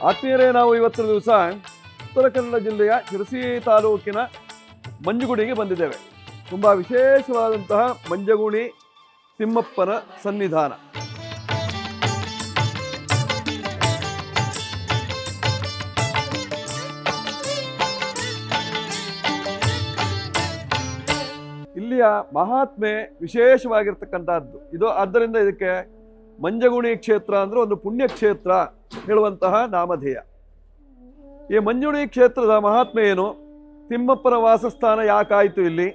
ಆತ್ಮೀಯರೇ, ನಾವು ಇವತ್ತಿನ ದಿವಸ ಉತ್ತರ ಕನ್ನಡ ಜಿಲ್ಲೆಯ ಶಿರಸಿ ತಾಲೂಕಿನ ಮಂಜುಗುಣಿಗೆ ಬಂದಿದ್ದೇವೆ. ತುಂಬ ವಿಶೇಷವಾದಂತಹ ಮಂಜಗುಣಿ ತಿಮ್ಮಪ್ಪನ ಸನ್ನಿಧಾನ. ಇಲ್ಲಿಯ ಮಹಾತ್ಮೆ ವಿಶೇಷವಾಗಿರ್ತಕ್ಕಂಥದ್ದು ಇದು. ಆದ್ದರಿಂದ ಇದಕ್ಕೆ ಮಂಜಗುಣಿ ಕ್ಷೇತ್ರ ಅಂದ್ರೆ ಒಂದು ಪುಣ್ಯ ಕ್ಷೇತ್ರ ಹೇಳುವಂತಹ ನಾಮಧೇಯ. ಈ ಮಂಜುಗುಣಿ ಕ್ಷೇತ್ರದ ಮಹಾತ್ಮೆ ಏನು, ತಿಮ್ಮಪ್ಪನ ವಾಸಸ್ಥಾನ ಯಾಕಾಯಿತು ಇಲ್ಲಿ,